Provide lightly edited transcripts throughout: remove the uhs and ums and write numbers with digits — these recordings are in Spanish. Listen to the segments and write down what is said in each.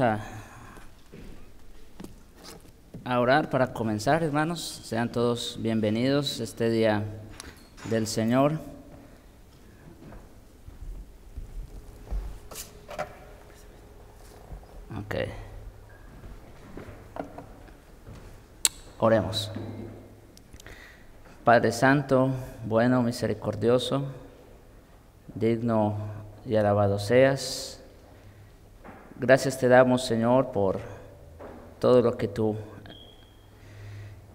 a orar para comenzar, hermanos. Sean todos bienvenidos este día del Señor. Ok. Oremos. Padre Santo, bueno, misericordioso, digno y alabado seas. Gracias te damos, Señor, por todo lo que tú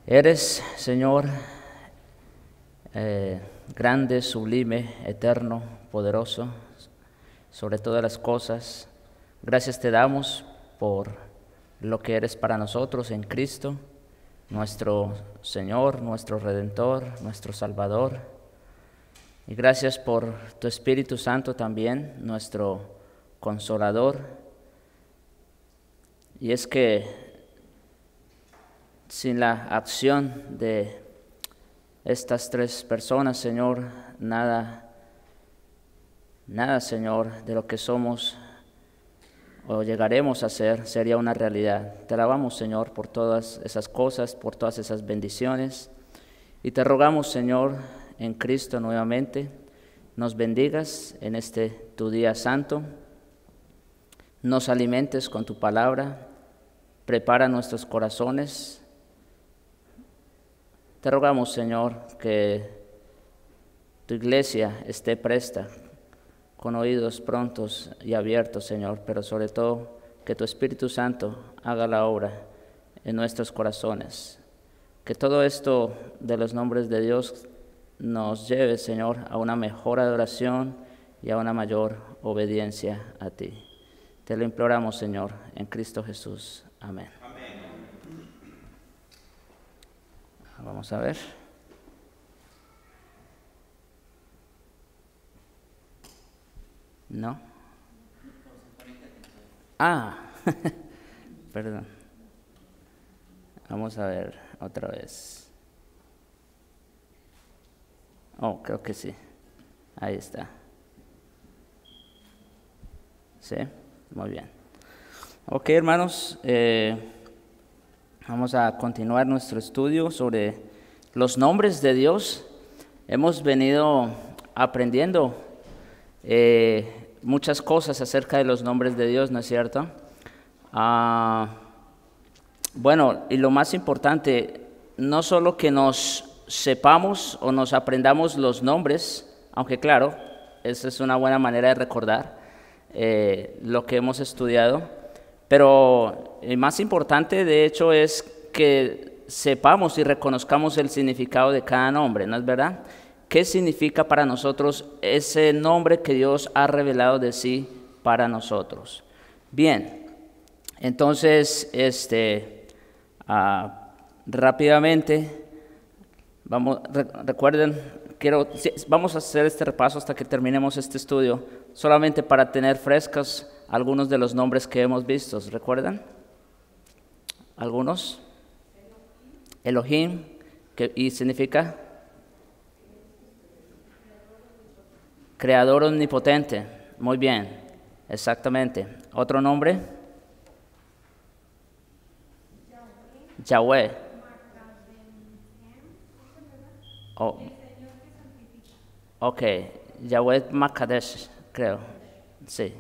eres, Señor, grande, sublime, eterno, poderoso, sobre todas las cosas. Gracias te damos por lo que eres para nosotros en Cristo, nuestro Señor, nuestro Redentor, nuestro Salvador. Y gracias por tu Espíritu Santo también, nuestro Consolador. Y es que sin la acción de estas tres personas, Señor, nada, Señor, de lo que somos o llegaremos a ser sería una realidad. Te alabamos, Señor, por todas esas cosas, por todas esas bendiciones. Y te rogamos, Señor, en Cristo nuevamente, nos bendigas en este tu día santo, nos alimentes con tu palabra, prepara nuestros corazones. Te rogamos, Señor, que tu iglesia esté presta, con oídos prontos y abiertos, Señor, pero sobre todo que tu Espíritu Santo haga la obra en nuestros corazones. Que todo esto de los nombres de Dios nos lleve, Señor, a una mejor adoración y a una mayor obediencia a ti. Te lo imploramos, Señor, en Cristo Jesús. Amén. Amén. Vamos a ver. ¿No? Perdón. Vamos a ver otra vez. Oh, creo que sí. Ahí está. ¿Sí? Muy bien. Ok, hermanos, vamos a continuar nuestro estudio sobre los nombres de Dios. Hemos venido aprendiendo muchas cosas acerca de los nombres de Dios, ¿no es cierto? Bueno, y lo más importante, no solo que nos sepamos o nos aprendamos los nombres, aunque claro, esa es una buena manera de recordar lo que hemos estudiado, pero más importante de hecho es que sepamos y reconozcamos el significado de cada nombre, ¿no es verdad? ¿Qué significa para nosotros ese nombre que Dios ha revelado de sí para nosotros? Bien, entonces, rápidamente, recuerden, vamos a hacer este repaso hasta que terminemos este estudio, solamente para tener frescos algunos de los nombres que hemos visto. ¿Recuerdan? ¿Algunos? Elohim, ¿y significa? Creador omnipotente. Muy bien, exactamente. ¿Otro nombre? Yahweh. Oh. Ok, Yahweh Makadesh, creo. Sí,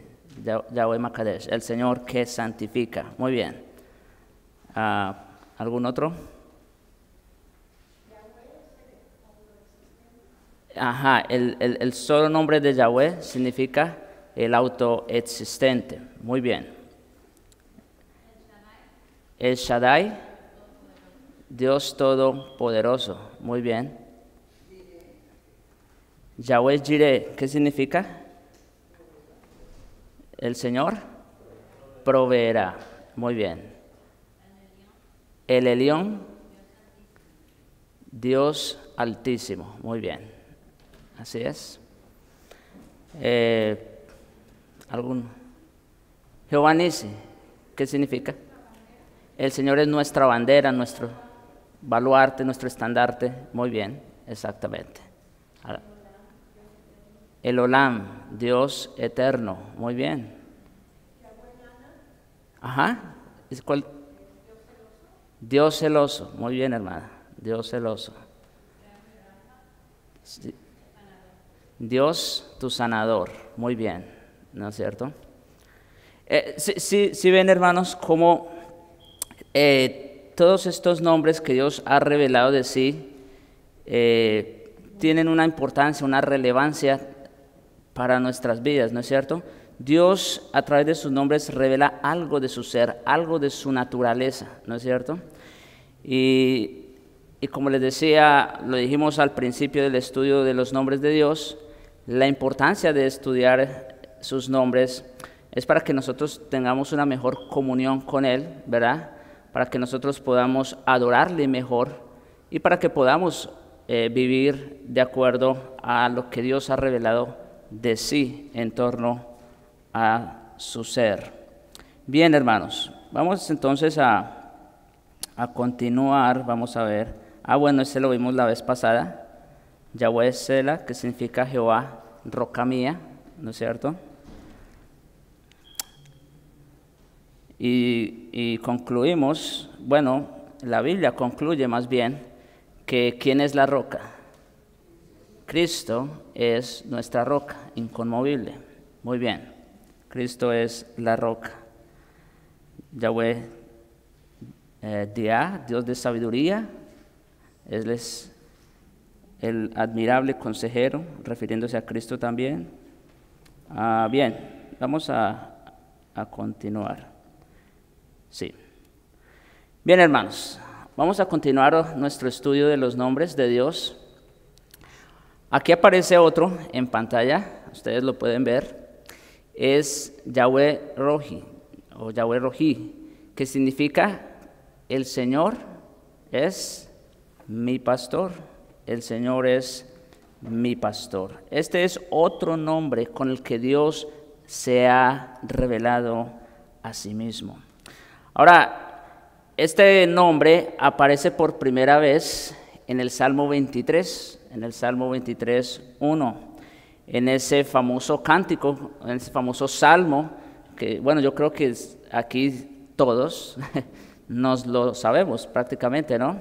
Yahweh Makadesh, el Señor que santifica. Muy bien. ¿Algún otro? Ajá, el solo nombre de Yahweh significa el autoexistente. Muy bien. El Shaddai, Dios Todopoderoso. Muy bien. Yahweh Jireh, ¿qué significa? El Señor proveerá. Muy bien. El Elión, Dios Altísimo. Muy bien. Así es. Jehová Nisi, ¿qué significa? El Señor es nuestra bandera, nuestro baluarte, nuestro estandarte. Muy bien, exactamente. El Olam, Dios eterno. Muy bien. Ajá. Dios celoso. Muy bien, hermana. Dios celoso. Sí. Dios, tu sanador. Muy bien. ¿No es cierto? Sí ven, hermanos, cómo todos estos nombres que Dios ha revelado de sí tienen una importancia, una relevancia para nuestras vidas, ¿no es cierto? Dios a través de sus nombres revela algo de su ser, algo de su naturaleza, ¿no es cierto? Y como les decía, lo dijimos al principio del estudio de los nombres de Dios, la importancia de estudiar sus nombres es para que nosotros tengamos una mejor comunión con Él, ¿verdad? Para que nosotros podamos adorarle mejor y para que podamos vivir de acuerdo a lo que Dios ha revelado de sí en torno a su ser. Bien, hermanos, vamos entonces a continuar, vamos a ver. Bueno, este lo vimos la vez pasada. Yahweh Sela, que significa Jehová, roca mía, ¿no es cierto? Y concluimos, bueno, la Biblia concluye más bien que ¿quién es la roca? Cristo es nuestra roca, inconmovible. Muy bien, Cristo es la roca. Yahweh Diá, Dios de sabiduría, Él es el admirable consejero, refiriéndose a Cristo también. Bien, vamos a continuar. Sí. Bien, hermanos, vamos a continuar nuestro estudio de los nombres de Dios. Aquí aparece otro en pantalla, ustedes lo pueden ver, es Yahweh Rohi o Yahweh Rohi, que significa el Señor es mi pastor, el Señor es mi pastor. Este es otro nombre con el que Dios se ha revelado a sí mismo. Ahora, este nombre aparece por primera vez en el Salmo 23, en el Salmo 23, 1, en ese famoso cántico, en ese famoso salmo, que bueno, yo creo que aquí todos nos lo sabemos prácticamente, ¿no?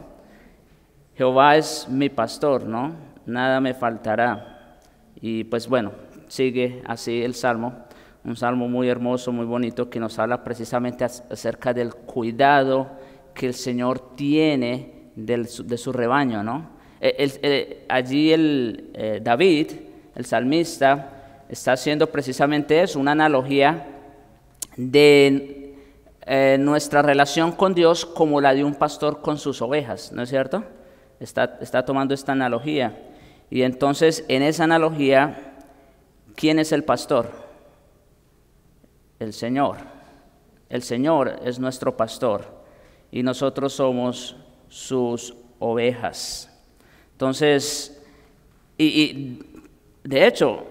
Jehová es mi pastor, ¿no? Nada me faltará. Y pues bueno, sigue así el salmo, un salmo muy hermoso, muy bonito, que nos habla precisamente acerca del cuidado que el Señor tiene de su rebaño, ¿no? Allí David, el salmista, está haciendo precisamente eso, una analogía de nuestra relación con Dios como la de un pastor con sus ovejas, ¿no es cierto? Está tomando esta analogía. Y entonces, en esa analogía, ¿quién es el pastor? El Señor. El Señor es nuestro pastor y nosotros somos sus ovejas. Entonces, y de hecho,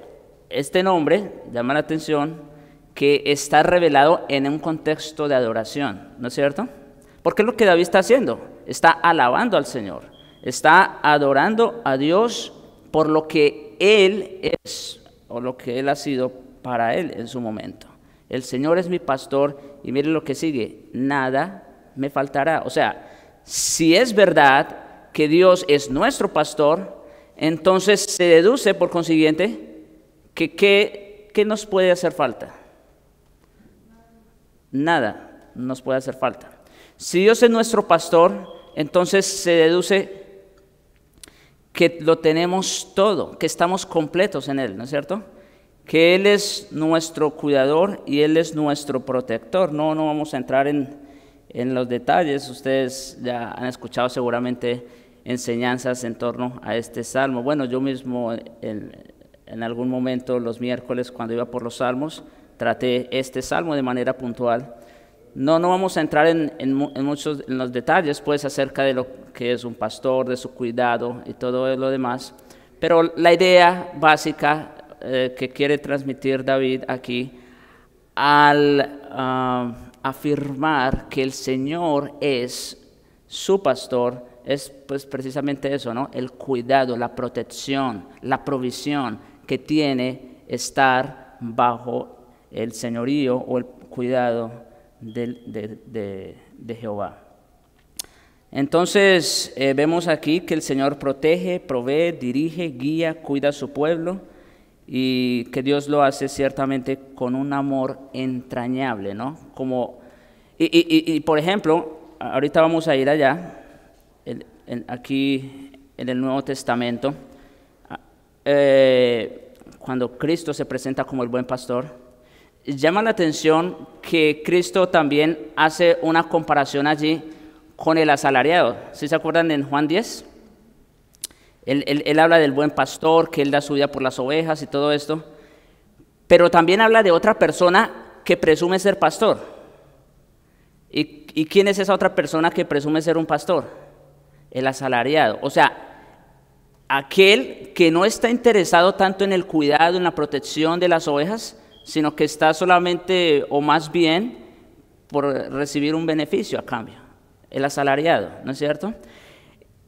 este nombre llama la atención que está revelado en un contexto de adoración, ¿no es cierto? Porque es lo que David está haciendo, está alabando al Señor, está adorando a Dios por lo que Él es o lo que Él ha sido para Él en su momento. El Señor es mi pastor y miren lo que sigue, nada me faltará. O sea, si es verdad que Dios es nuestro pastor, entonces se deduce por consiguiente que ¿qué nos puede hacer falta? Nada nos puede hacer falta. Si Dios es nuestro pastor, entonces se deduce que lo tenemos todo, que estamos completos en Él, ¿no es cierto? Que Él es nuestro cuidador y Él es nuestro protector. No vamos a entrar en los detalles, ustedes ya han escuchado seguramente enseñanzas en torno a este salmo. Bueno, yo mismo en algún momento los miércoles cuando iba por los salmos, traté este salmo de manera puntual. No vamos a entrar en los detalles pues acerca de lo que es un pastor, de su cuidado y todo lo demás, pero la idea básica que quiere transmitir David aquí al afirmar que el Señor es su pastor es pues precisamente eso, ¿no? El cuidado, la protección, la provisión que tiene estar bajo el señorío o el cuidado de Jehová. Entonces vemos aquí que el Señor protege, provee, dirige, guía, cuida a su pueblo y que Dios lo hace ciertamente con un amor entrañable, ¿no? Y por ejemplo, ahorita vamos a ir allá, aquí en el Nuevo Testamento, cuando Cristo se presenta como el buen pastor, llama la atención que Cristo también hace una comparación allí con el asalariado. ¿Sí se acuerdan en Juan 10? Él habla del buen pastor, que él da su vida por las ovejas y todo esto, pero también habla de otra persona que presume ser pastor. ¿Y quién es esa otra persona que presume ser un pastor? El asalariado. O sea, aquel que no está interesado tanto en el cuidado, en la protección de las ovejas, sino que está solamente, o más bien, por recibir un beneficio a cambio. El asalariado, ¿no es cierto?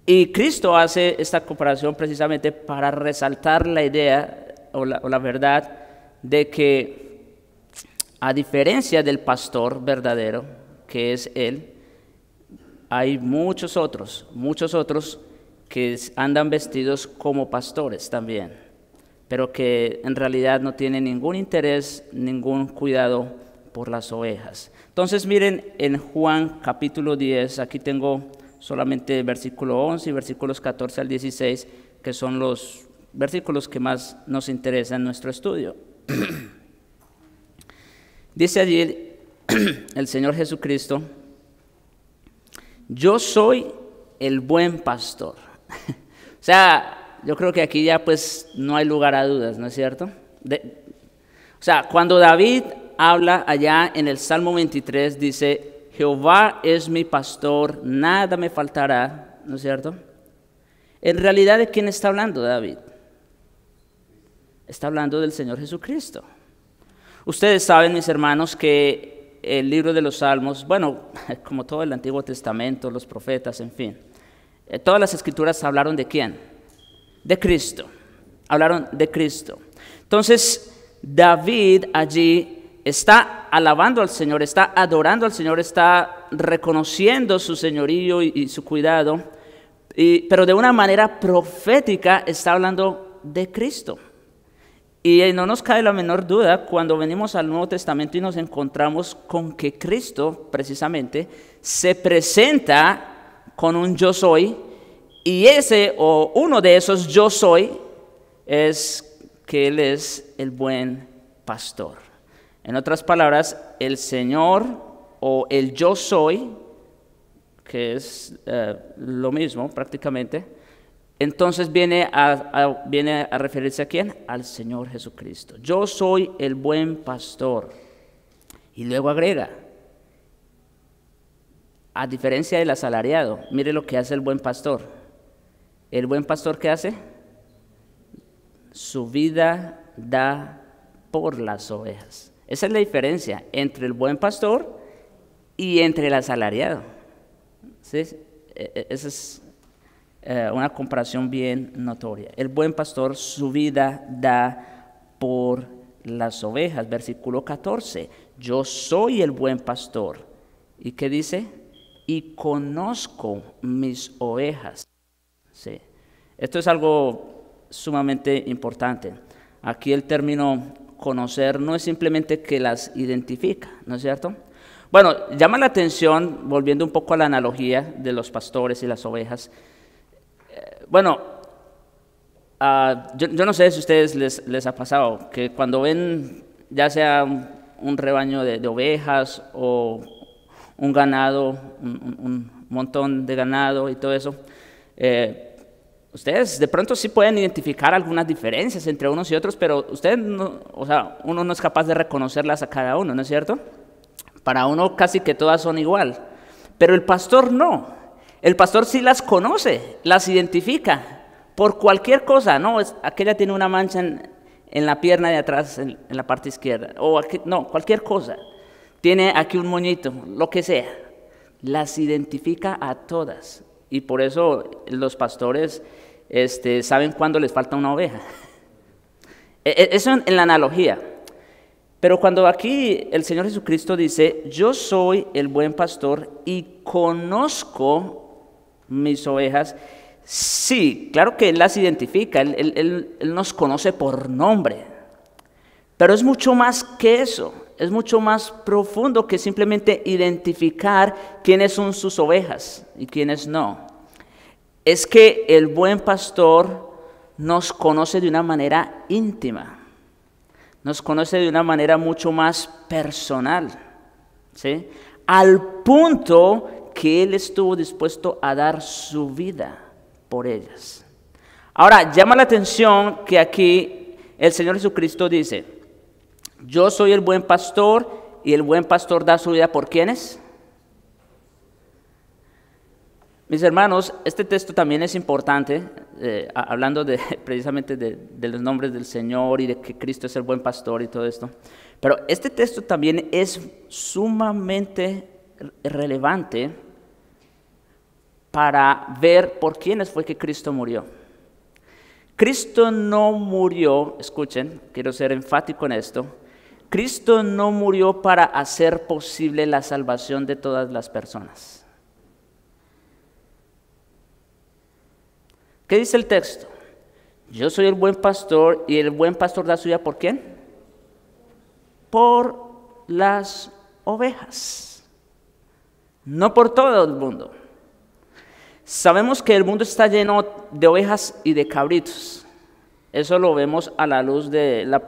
Y Cristo hace esta comparación precisamente para resaltar la idea o la verdad de que, a diferencia del pastor verdadero, que es Él, hay muchos otros que andan vestidos como pastores también, pero que en realidad no tienen ningún interés, ningún cuidado por las ovejas. Entonces miren en Juan capítulo 10, aquí tengo solamente versículo 11 y versículos 14 al 16, que son los versículos que más nos interesan en nuestro estudio. Dice allí el Señor Jesucristo: yo soy el buen pastor. O sea, yo creo que aquí ya pues no hay lugar a dudas, ¿no es cierto? O sea, cuando David habla allá en el Salmo 23, dice: Jehová es mi pastor, nada me faltará, ¿no es cierto? En realidad, ¿de quién está hablando David? Está hablando del Señor Jesucristo. Ustedes saben, mis hermanos, que el libro de los Salmos, bueno, como todo el Antiguo Testamento, los profetas, en fin, todas las escrituras hablaron ¿de quién? De Cristo. Hablaron de Cristo. Entonces, David allí está alabando al Señor, está adorando al Señor, está reconociendo su señorío y su cuidado, pero de una manera profética está hablando de Cristo. Y no nos cabe la menor duda cuando venimos al Nuevo Testamento y nos encontramos con que Cristo, precisamente, se presenta con un yo soy, y ese o uno de esos yo soy es que Él es el buen pastor. En otras palabras, el Señor o el yo soy, que es lo mismo prácticamente, entonces viene a referirse a ¿quién? Al Señor Jesucristo. Yo soy el buen pastor. Y luego agrega: a diferencia del asalariado, mire lo que hace el buen pastor. ¿El buen pastor qué hace? Su vida da por las ovejas. Esa es la diferencia entre el buen pastor y entre el asalariado. ¿Sí? Esa es una comparación bien notoria. El buen pastor su vida da por las ovejas. Versículo 14. Yo soy el buen pastor. ¿Y qué dice? Y conozco mis ovejas. Sí. Esto es algo sumamente importante. Aquí el término conocer no es simplemente que las identifica, ¿no es cierto? Bueno, llama la atención, volviendo un poco a la analogía de los pastores y las ovejas. Yo no sé si a ustedes les ha pasado que cuando ven ya sea un rebaño de ovejas o un ganado, un montón de ganado y todo eso, ustedes de pronto sí pueden identificar algunas diferencias entre unos y otros, pero ustedes no, o sea, uno no es capaz de reconocerlas a cada uno, ¿no es cierto? Para uno casi que todas son igual, pero el pastor no. El pastor sí las conoce, las identifica por cualquier cosa, ¿no? Aquella tiene una mancha en la pierna de atrás, en la parte izquierda, o no, cualquier cosa. Tiene aquí un moñito, lo que sea. Las identifica a todas. Y por eso los pastores saben cuándo les falta una oveja. Eso en la analogía. Pero cuando aquí el Señor Jesucristo dice, yo soy el buen pastor y conozco mis ovejas, sí, claro que Él las identifica, Él nos conoce por nombre, pero es mucho más que eso, es mucho más profundo que simplemente identificar quiénes son sus ovejas y quiénes no. Es que el buen pastor nos conoce de una manera íntima. Nos conoce de una manera mucho más personal, ¿sí? Al punto que Él estuvo dispuesto a dar su vida por ellas. Ahora, llama la atención que aquí el Señor Jesucristo dice, yo soy el buen pastor y el buen pastor da su vida ¿por quiénes? Mis hermanos, este texto también es importante, hablando precisamente de los nombres del Señor y de que Cristo es el buen pastor y todo esto. Pero este texto también es sumamente relevante para ver por quiénes fue que Cristo murió. Cristo no murió, escuchen, quiero ser enfático en esto, Cristo no murió para hacer posible la salvación de todas las personas. ¿Qué dice el texto? Yo soy el buen pastor y el buen pastor da su vida ¿por quién? Por las ovejas, no por todo el mundo. Sabemos que el mundo está lleno de ovejas y de cabritos. Eso lo vemos a la luz de las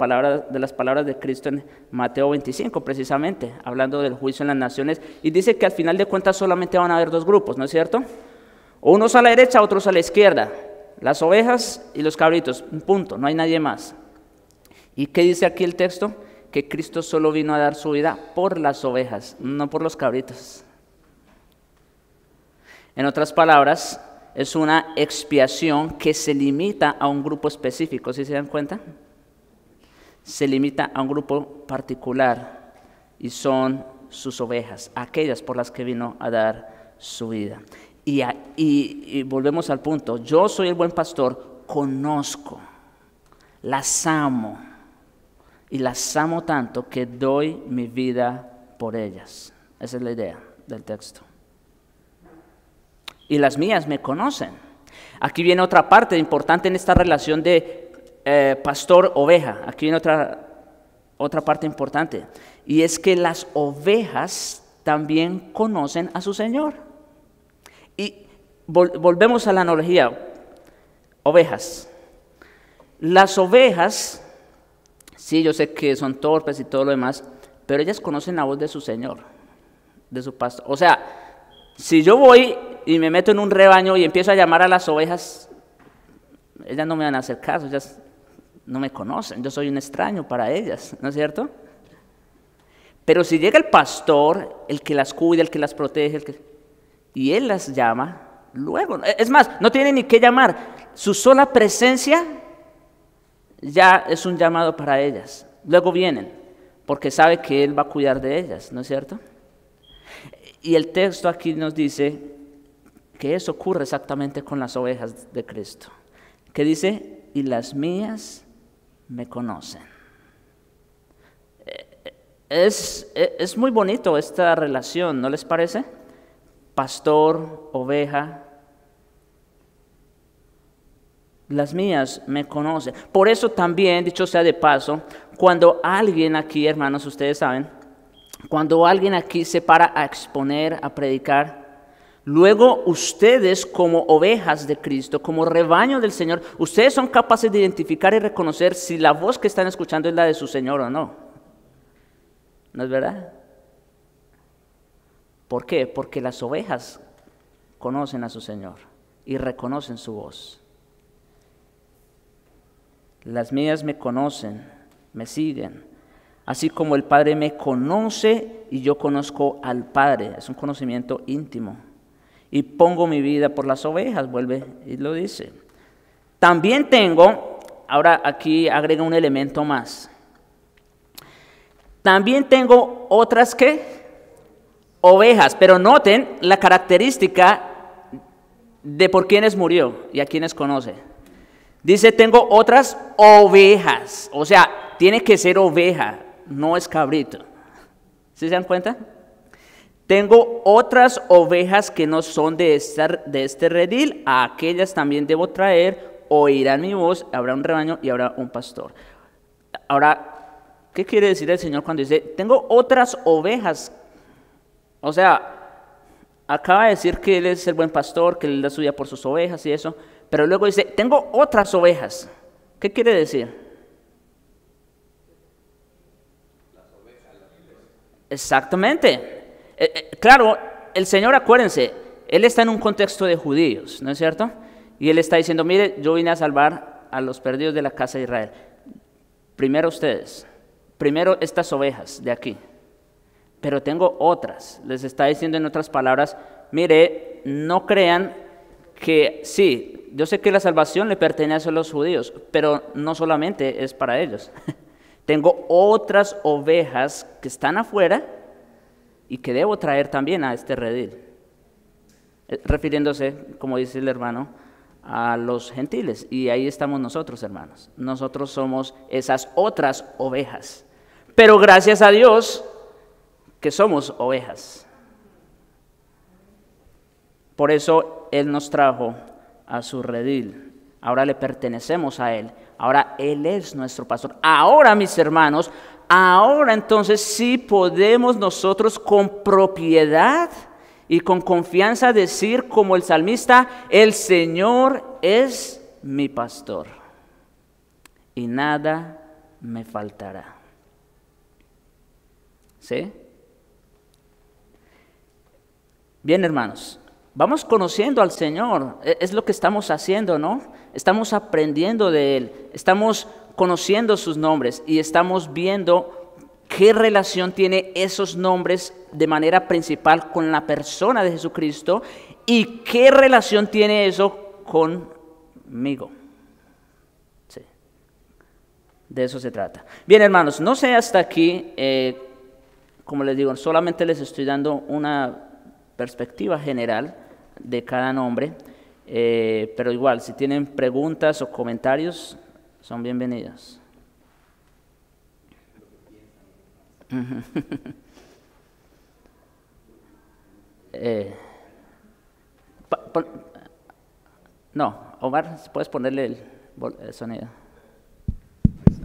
palabras de Cristo en Mateo 25, precisamente, hablando del juicio en las naciones. Y dice que al final de cuentas solamente van a haber dos grupos, ¿no es cierto? Unos a la derecha, otros a la izquierda. Las ovejas y los cabritos, un punto, no hay nadie más. ¿Y qué dice aquí el texto? Que Cristo solo vino a dar su vida por las ovejas, no por los cabritos. En otras palabras, es una expiación que se limita a un grupo específico, ¿sí se dan cuenta? Se limita a un grupo particular y son sus ovejas, aquellas por las que vino a dar su vida. Y volvemos al punto, yo soy el buen pastor, conozco, las amo y las amo tanto que doy mi vida por ellas. Esa es la idea del texto. Y las mías me conocen. Aquí viene otra parte importante en esta relación de pastor-oveja. Aquí viene otra parte importante. Y es que las ovejas también conocen a su Señor. Y volvemos a la analogía. Ovejas. Las ovejas, sí, yo sé que son torpes y todo lo demás, pero ellas conocen la voz de su Señor, de su pastor. O sea, si yo voy y me meto en un rebaño y empiezo a llamar a las ovejas, ellas no me van a hacer caso, ellas no me conocen, yo soy un extraño para ellas, ¿no es cierto? Pero si llega el pastor, el que las cuida, el que las protege, y él las llama, luego, es más, no tiene ni que llamar, su sola presencia ya es un llamado para ellas. Luego vienen, porque sabe que él va a cuidar de ellas, ¿no es cierto? Y el texto aquí nos dice que eso ocurre exactamente con las ovejas de Cristo, que dice, y las mías me conocen. Es muy bonito esta relación, ¿no les parece? Pastor, oveja, las mías me conocen. Por eso también, dicho sea de paso, cuando alguien aquí, hermanos, ustedes saben, cuando alguien aquí se para a exponer, a predicar, luego ustedes como ovejas de Cristo, como rebaño del Señor, ustedes son capaces de identificar y reconocer si la voz que están escuchando es la de su Señor o no. ¿No es verdad? ¿Por qué? Porque las ovejas conocen a su Señor y reconocen su voz. Las mías me conocen, me siguen, así como el Padre me conoce y yo conozco al Padre. Es un conocimiento íntimo. Y pongo mi vida por las ovejas, vuelve y lo dice. También tengo, ahora aquí agrega un elemento más. También tengo otras ¿qué? Ovejas, pero noten la característica de por quiénes murió y a quiénes conoce. Dice, tengo otras ovejas, o sea, tiene que ser oveja, no es cabrito. ¿Sí se dan cuenta? Tengo otras ovejas que no son de este redil, a aquellas también debo traer, oirán mi voz, habrá un rebaño y habrá un pastor. Ahora, ¿qué quiere decir el Señor cuando dice, tengo otras ovejas? O sea, acaba de decir que Él es el buen pastor, que Él da su vida por sus ovejas y eso, pero luego dice, tengo otras ovejas. ¿Qué quiere decir? Exactamente. Claro, el Señor, acuérdense, Él está en un contexto de judíos, ¿no es cierto? Y Él está diciendo, mire, yo vine a salvar a los perdidos de la casa de Israel. Primero ustedes, primero estas ovejas de aquí, pero tengo otras. Les está diciendo en otras palabras, mire, no crean que sí, yo sé que la salvación le pertenece a los judíos, pero no solamente es para ellos. Tengo otras ovejas que están afuera y que debo traer también a este redil. Refiriéndose, como dice el hermano, a los gentiles. Y ahí estamos nosotros, hermanos. Nosotros somos esas otras ovejas. Pero gracias a Dios que somos ovejas. Por eso Él nos trajo a su redil. Ahora le pertenecemos a Él. Ahora Él es nuestro pastor. Ahora, mis hermanos, ahora entonces sí podemos nosotros con propiedad y con confianza decir como el salmista, el Señor es mi pastor y nada me faltará. ¿Sí? Bien, hermanos, vamos conociendo al Señor, es lo que estamos haciendo, ¿no? Estamos aprendiendo de Él, estamos conociendo sus nombres y estamos viendo qué relación tiene esos nombres de manera principal con la persona de Jesucristo y qué relación tiene eso conmigo. Sí. De eso se trata. Bien, hermanos, no sé hasta aquí, como les digo, solamente les estoy dando una perspectiva general de cada nombre, pero igual, si tienen preguntas o comentarios, son bienvenidos. No, Omar, ¿puedes ponerle el sonido?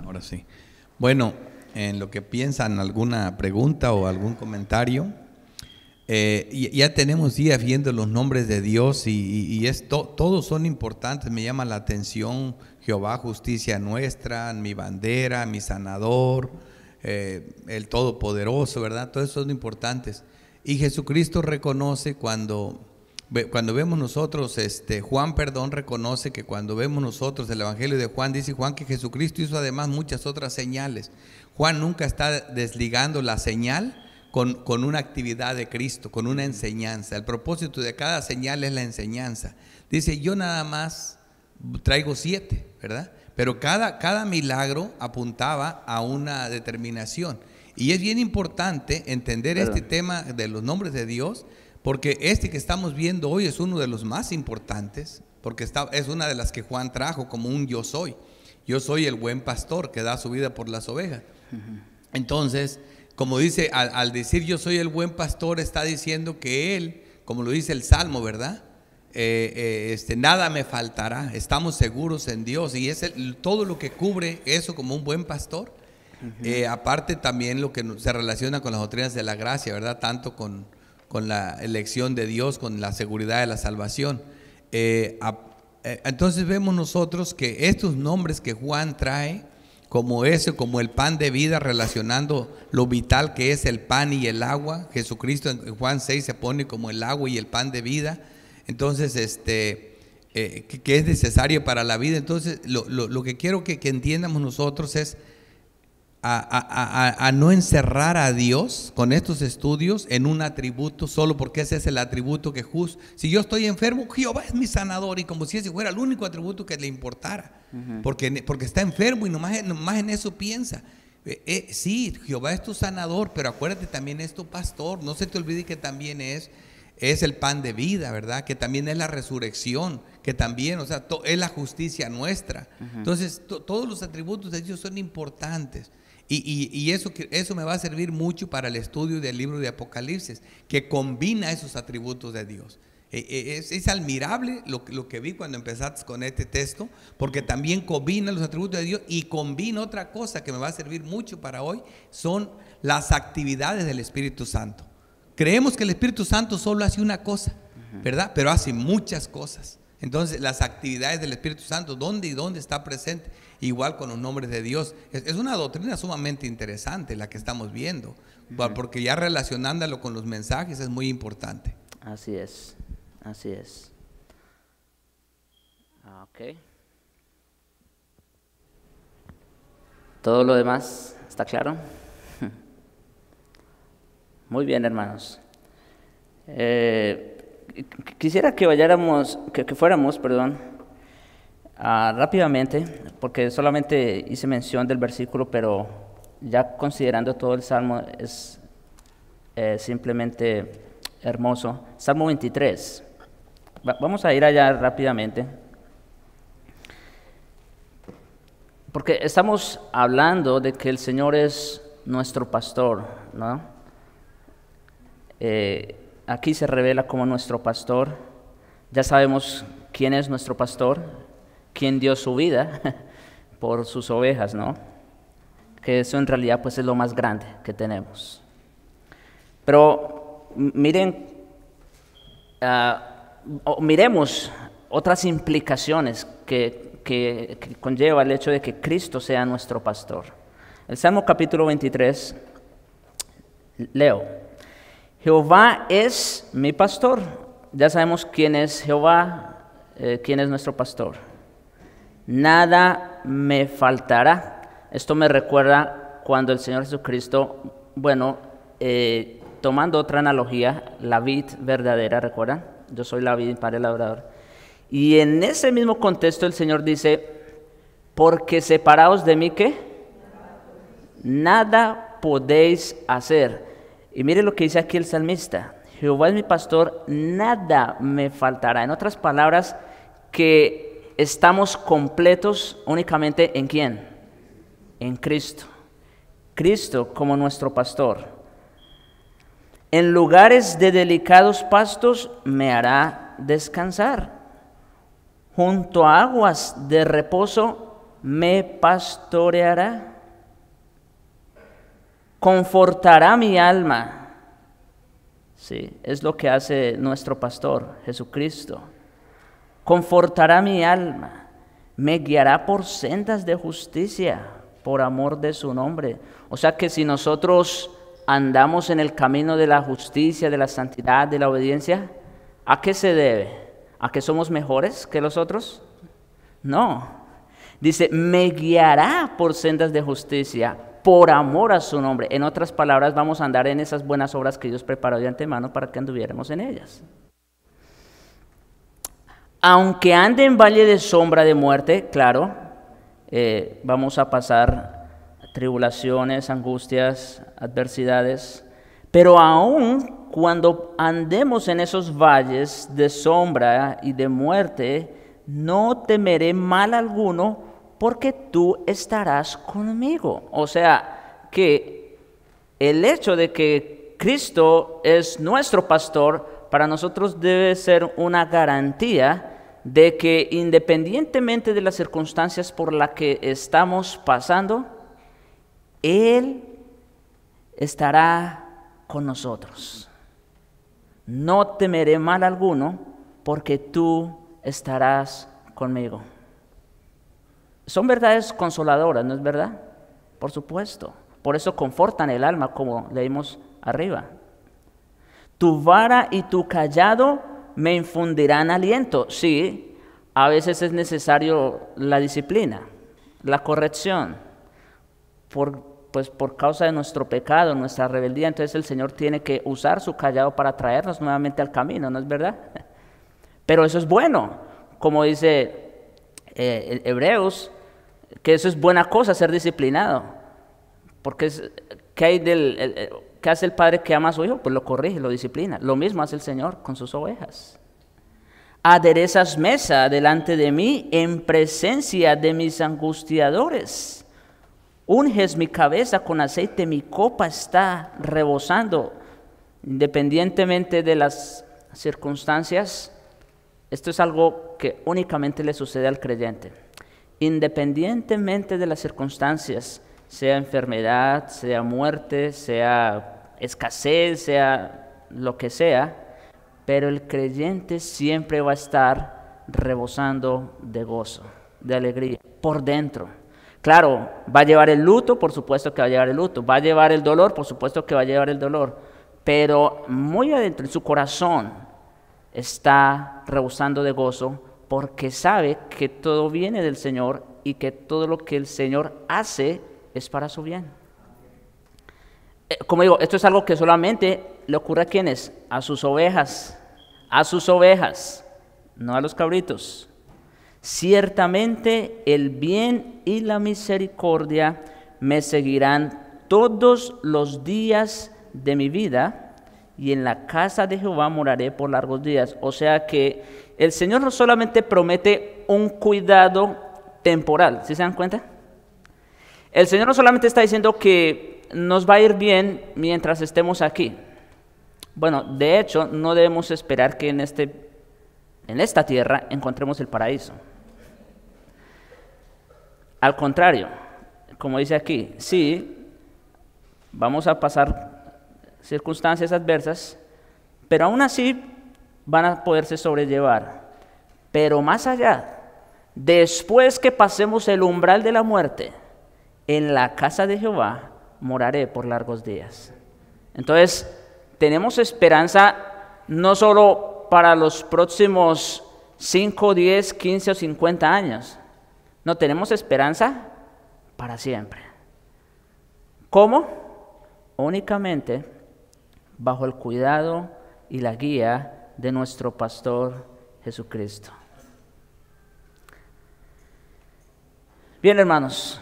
Ahora sí. Bueno, en lo que piensan, alguna pregunta o algún comentario. Ya tenemos días viendo los nombres de Dios y todos son importantes. Me llama la atención Jehová, justicia nuestra, mi bandera, mi sanador, el todopoderoso, ¿verdad? Todos son importantes. Y Jesucristo reconoce cuando vemos nosotros, Juan, reconoce que cuando vemos nosotros el Evangelio de Juan, dice Juan que Jesucristo hizo además muchas otras señales. Juan nunca está desligando la señal con una actividad de Cristo, con una enseñanza. El propósito de cada señal es la enseñanza. Dice, yo nada más traigo 7, ¿verdad? Pero cada milagro apuntaba a una determinación. Y es bien importante entender este tema de los nombres de Dios, porque este que estamos viendo hoy es uno de los más importantes, porque es una de las que Juan trajo como un yo soy. Yo soy el buen pastor que da su vida por las ovejas. Entonces, como dice, al decir yo soy el buen pastor, está diciendo que Él, como lo dice el Salmo, ¿verdad? Nada me faltará, estamos seguros en Dios, y es todo lo que cubre eso como un buen pastor. Aparte también lo que se relaciona con las doctrinas de la gracia, ¿verdad? Tanto con la elección de Dios, con la seguridad de la salvación. Entonces vemos nosotros que estos nombres que Juan trae, como el pan de vida, relacionando lo vital que es el pan y el agua. Jesucristo en Juan 6 se pone como el agua y el pan de vida. Entonces, que es necesario para la vida. Entonces, lo que quiero que entiendamos nosotros es a no encerrar a Dios con estos estudios en un atributo, solo porque ese es el atributo que justo. Si yo estoy enfermo, Jehová es mi sanador, y como si ese fuera el único atributo que le importara. Porque está enfermo y nomás en eso piensa. Sí, Jehová es tu sanador, pero acuérdate, también es tu pastor. No se te olvide que también es el pan de vida, ¿verdad? Que también es la resurrección, que también, o sea, es la justicia nuestra. Entonces, todos los atributos de Dios son importantes. Y eso me va a servir mucho para el estudio del libro de Apocalipsis, que combina esos atributos de Dios. Es admirable lo que vi cuando empezaste con este texto, porque también combina los atributos de Dios y combina otra cosa que me va a servir mucho para hoy, son las actividades del Espíritu Santo. Creemos que el Espíritu Santo solo hace una cosa, ¿verdad? Pero hace muchas cosas. Entonces, las actividades del Espíritu Santo, ¿dónde está presente? Igual con los nombres de Dios. Es una doctrina sumamente interesante la que estamos viendo, porque ya relacionándolo con los mensajes es muy importante. Así es, así es. Ok. ¿Todo lo demás está claro? Muy bien, hermanos. Quisiera que fuéramos, rápidamente, porque solamente hice mención del versículo, pero ya considerando todo el Salmo es simplemente hermoso. Salmo 23. Vamos a ir allá rápidamente, porque estamos hablando de que el Señor es nuestro pastor, ¿no? Aquí se revela como nuestro pastor. Ya sabemos quién es nuestro pastor, quién dio su vida por sus ovejas, ¿no? Que eso en realidad pues es lo más grande que tenemos. Pero miremos otras implicaciones que conlleva el hecho de que Cristo sea nuestro pastor. El Salmo capítulo 23, leo: Jehová es mi pastor. Ya sabemos quién es Jehová, quién es nuestro pastor. Nada me faltará. Esto me recuerda cuando el Señor Jesucristo, tomando otra analogía, la vid verdadera, ¿recuerdan? Yo soy la vid, mi Padre el labrador. Y en ese mismo contexto el Señor dice: porque separados de mí, ¿qué? Nada podéis hacer. Y mire lo que dice aquí el salmista: Jehová es mi pastor, nada me faltará. En otras palabras, que estamos completos únicamente ¿en quién? En Cristo. Cristo como nuestro pastor. En lugares de delicados pastos me hará descansar. Junto a aguas de reposo me pastoreará. Confortará mi alma. Sí, es lo que hace nuestro pastor, Jesucristo. Confortará mi alma. Me guiará por sendas de justicia, por amor de su nombre. O sea que si nosotros andamos en el camino de la justicia, de la santidad, de la obediencia, ¿a qué se debe? ¿A que somos mejores que los otros? No. Dice, me guiará por sendas de justicia, por amor a su nombre. En otras palabras, vamos a andar en esas buenas obras que Dios preparó de antemano para que anduviéramos en ellas. Aunque ande en valle de sombra de muerte, claro, vamos a pasar tribulaciones, angustias, adversidades, pero aún cuando andemos en esos valles de sombra y de muerte, no temeré mal alguno, porque tú estarás conmigo. O sea, que el hecho de que Cristo es nuestro pastor, para nosotros debe ser una garantía de que independientemente de las circunstancias por las que estamos pasando, Él estará con nosotros. No temeré mal alguno, porque tú estarás conmigo. Son verdades consoladoras, ¿no es verdad? Por supuesto. Por eso confortan el alma, como leímos arriba. Tu vara y tu cayado me infundirán aliento. Sí, a veces es necesario la disciplina, la corrección, por causa de nuestro pecado, nuestra rebeldía. Entonces el Señor tiene que usar su cayado para traernos nuevamente al camino, ¿no es verdad? Pero eso es bueno, como dice Hebreos, que eso es buena cosa, ser disciplinado. Porque ¿qué hace el padre que ama a su hijo? Pues lo corrige, lo disciplina. Lo mismo hace el Señor con sus ovejas. Aderezas mesa delante de mí en presencia de mis angustiadores. Unges mi cabeza con aceite, mi copa está rebosando. Independientemente de las circunstancias, esto es algo que únicamente le sucede al creyente. Independientemente de las circunstancias, sea enfermedad, sea muerte, sea escasez, sea lo que sea, pero el creyente siempre va a estar rebosando de gozo, de alegría, por dentro. Claro, va a llevar el luto, por supuesto que va a llevar el luto, va a llevar el dolor, por supuesto que va a llevar el dolor, pero muy adentro en su corazón está rebosando de gozo porque sabe que todo viene del Señor y que todo lo que el Señor hace es para su bien. Como digo, esto es algo que solamente le ocurre a quienes, a sus ovejas, no a los cabritos. Ciertamente el bien y la misericordia me seguirán todos los días de mi vida, y en la casa de Jehová moraré por largos días. O sea que el Señor no solamente promete un cuidado temporal, ¿sí se dan cuenta? El Señor no solamente está diciendo que nos va a ir bien mientras estemos aquí. Bueno, de hecho, no debemos esperar que en esta tierra encontremos el paraíso. Al contrario, como dice aquí, sí, vamos a pasar circunstancias adversas, pero aún así van a poderse sobrellevar. Pero más allá, después que pasemos el umbral de la muerte, en la casa de Jehová moraré por largos días. Entonces, tenemos esperanza no solo para los próximos 5, 10, 15 o 50 años. No, tenemos esperanza para siempre. ¿Cómo? Únicamente bajo el cuidado y la guía de nuestro pastor Jesucristo. Bien, hermanos,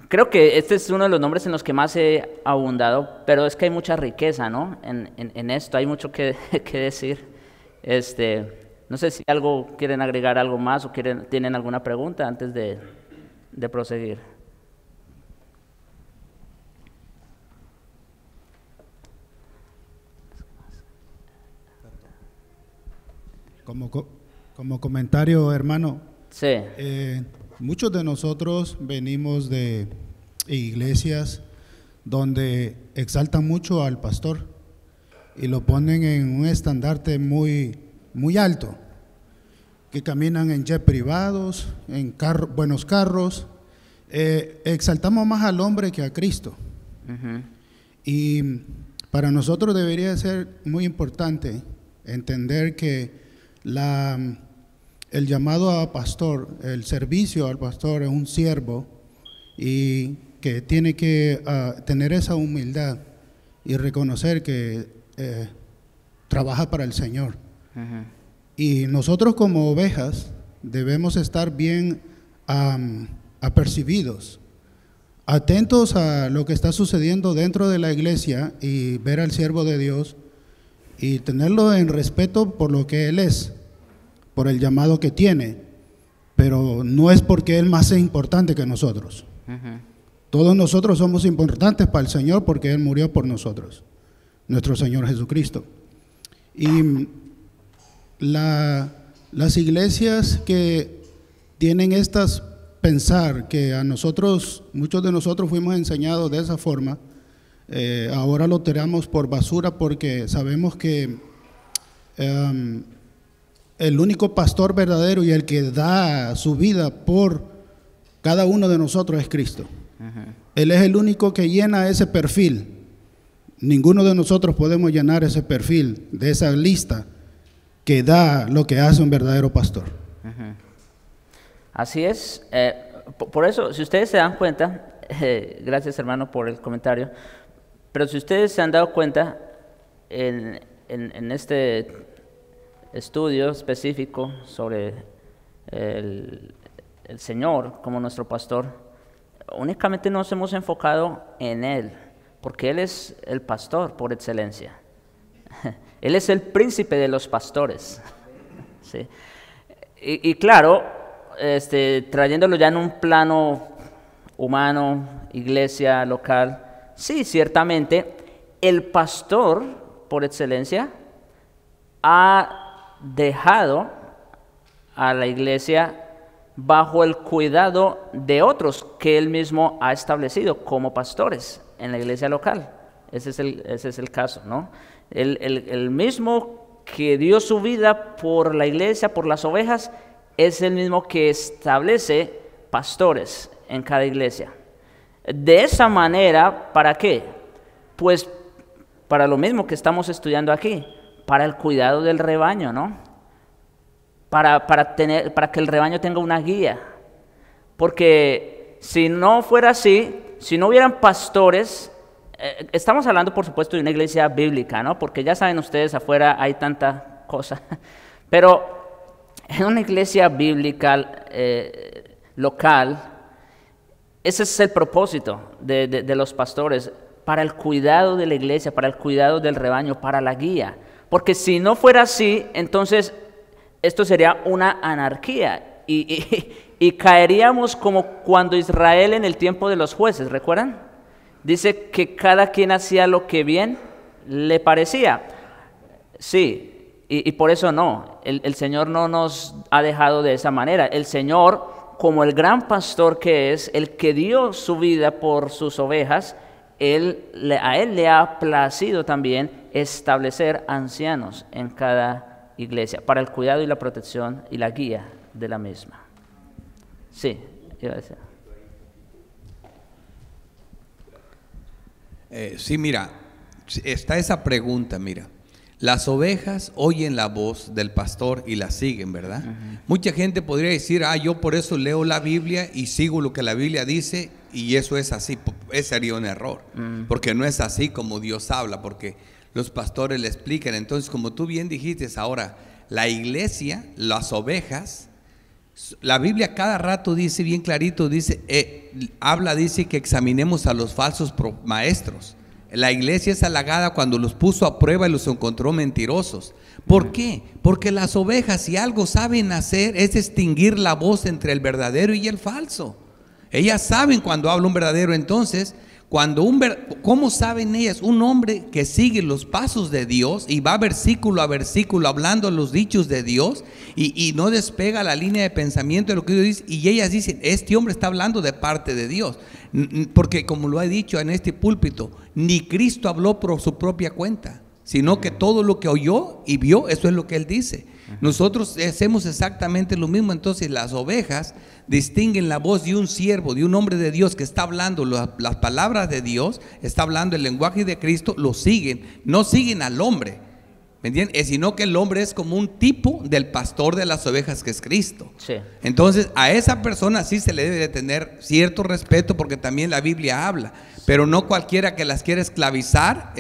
creo que este es uno de los nombres en los que más he abundado, pero es que hay mucha riqueza, ¿no? En esto hay mucho que decir. No sé si quieren agregar algo más o tienen alguna pregunta antes de proseguir. Como comentario, hermano, Sí. Muchos de nosotros venimos de iglesias donde exaltan mucho al pastor y lo ponen en un estandarte muy, muy alto, que caminan en jet privados, en buenos carros. Exaltamos más al hombre que a Cristo. Uh-huh. Y para nosotros debería ser muy importante entender que el llamado a pastor, el servicio al pastor es un siervo y que tiene que tener esa humildad y reconocer que trabaja para el Señor. Uh-huh. Y nosotros como ovejas debemos estar bien apercibidos, atentos a lo que está sucediendo dentro de la iglesia y ver al siervo de Dios y tenerlo en respeto por lo que Él es, por el llamado que tiene, pero no es porque Él más es importante que nosotros. Uh-huh. Todos nosotros somos importantes para el Señor porque Él murió por nosotros, nuestro Señor Jesucristo. Y las iglesias que tienen pensar que a nosotros, muchos de nosotros fuimos enseñados de esa forma, ahora lo tiramos por basura porque sabemos que el único pastor verdadero y el que da su vida por cada uno de nosotros es Cristo. Uh-huh. Él es el único que llena ese perfil. Ninguno de nosotros podemos llenar ese perfil de esa lista que da lo que hace un verdadero pastor. Uh-huh. Así es. Por eso, si ustedes se dan cuenta, gracias hermano por el comentario, pero si ustedes se han dado cuenta en este estudio específico sobre el Señor como nuestro pastor, únicamente nos hemos enfocado en Él, porque Él es el pastor por excelencia. Él es el príncipe de los pastores. ¿Sí? Y claro, trayéndolo ya en un plano humano, iglesia local. Sí, ciertamente, el pastor, por excelencia, ha dejado a la iglesia bajo el cuidado de otros que él mismo ha establecido como pastores en la iglesia local. Ese es el caso, ¿no? El mismo que dio su vida por la iglesia, por las ovejas, es el mismo que establece pastores en cada iglesia. De esa manera, ¿para qué? Pues para lo mismo que estamos estudiando aquí, para el cuidado del rebaño, ¿no? Para que el rebaño tenga una guía. Porque si no fuera así, si no hubieran pastores, estamos hablando por supuesto de una iglesia bíblica, ¿no? Porque ya saben ustedes, afuera hay tanta cosa. Pero en una iglesia bíblica local, ese es el propósito de los pastores, para el cuidado de la iglesia, para el cuidado del rebaño, para la guía. Porque si no fuera así, entonces esto sería una anarquía y caeríamos como cuando Israel en el tiempo de los jueces, ¿recuerdan? Dice que cada quien hacía lo que bien le parecía. Sí, y por eso no, el Señor no nos ha dejado de esa manera. El Señor, como el gran pastor que es, el que dio su vida por sus ovejas, a Él le ha placido también establecer ancianos en cada iglesia para el cuidado y la protección y la guía de la misma. Sí, iba a decir. Sí, mira, está esa pregunta, mira. Las ovejas oyen la voz del pastor y la siguen, ¿verdad? Mucha gente podría decir, yo por eso leo la Biblia y sigo lo que la Biblia dice, y eso es así. Ese sería un error, porque no es así como Dios habla, porque los pastores le explican. Entonces, como tú bien dijiste ahora, la iglesia, las ovejas, la Biblia cada rato dice bien clarito, dice que examinemos a los falsos maestros. La iglesia es halagada cuando los puso a prueba y los encontró mentirosos. ¿Por qué? Porque las ovejas, si algo saben hacer, es distinguir la voz entre el verdadero y el falso. Ellas saben cuando habla un verdadero. Entonces, ¿cómo saben ellas? Un hombre que sigue los pasos de Dios y va versículo a versículo hablando los dichos de Dios y no despega la línea de pensamiento de lo que Dios dice, y ellas dicen, este hombre está hablando de parte de Dios. Porque como lo he dicho en este púlpito, ni Cristo habló por su propia cuenta, sino que todo lo que oyó y vio, eso es lo que Él dice. Nosotros hacemos exactamente lo mismo. Entonces las ovejas distinguen la voz de un siervo, de un hombre de Dios que está hablando las palabras de Dios, está hablando el lenguaje de Cristo, lo siguen, no siguen al hombre, ¿me entienden? Sino que el hombre es como un tipo del pastor de las ovejas, que es Cristo. Sí. Entonces a esa persona sí se le debe de tener cierto respeto, porque también la Biblia habla, pero no cualquiera que las quiera esclavizar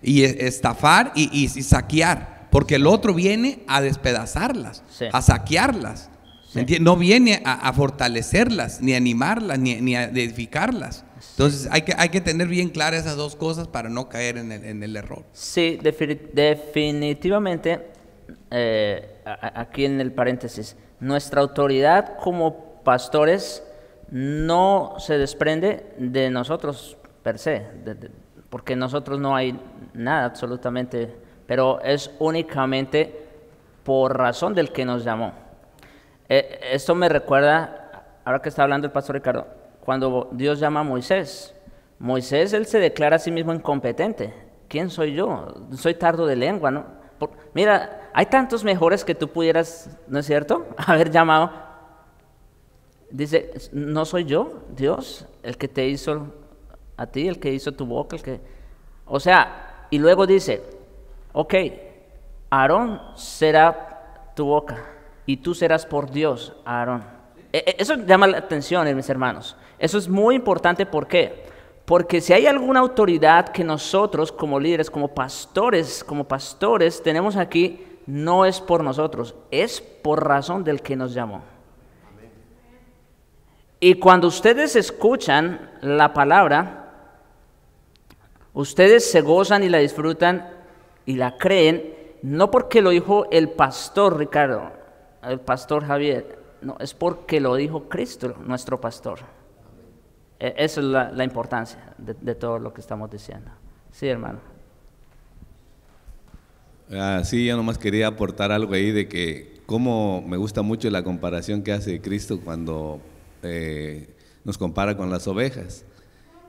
y estafar y saquear. Porque el otro viene a despedazarlas, sí, a saquearlas, sí, no viene a fortalecerlas, ni a animarlas, ni a edificarlas. Entonces hay que tener bien claras esas dos cosas para no caer en el error. Sí, definitivamente, aquí en el paréntesis, nuestra autoridad como pastores no se desprende de nosotros per se, porque nosotros no hay nada absolutamente, pero es únicamente por razón del que nos llamó. Esto me recuerda, ahora que está hablando el pastor Ricardo, cuando Dios llama a Moisés. Moisés, él se declara a sí mismo incompetente. ¿Quién soy yo? Soy tardo de lengua, ¿no? Mira, hay tantos mejores que tú pudieras, ¿no es cierto?, haber llamado. Dice, ¿no soy yo, Dios, el que te hizo a ti, el que hizo tu boca, o sea, y luego dice, ok, Aarón será tu boca y tú serás por Dios, Aarón. Eso llama la atención, mis hermanos. Eso es muy importante. ¿Por qué? Porque si hay alguna autoridad que nosotros como líderes, como pastores tenemos aquí, no es por nosotros, es por razón del que nos llamó. Y cuando ustedes escuchan la palabra, ustedes se gozan y la disfrutan y la creen, no porque lo dijo el pastor Ricardo, el pastor Javier, no, es porque lo dijo Cristo, nuestro pastor. Esa es la importancia de todo lo que estamos diciendo. Sí, hermano. Sí, yo nomás quería aportar algo ahí de que como me gusta mucho la comparación que hace Cristo cuando nos compara con las ovejas.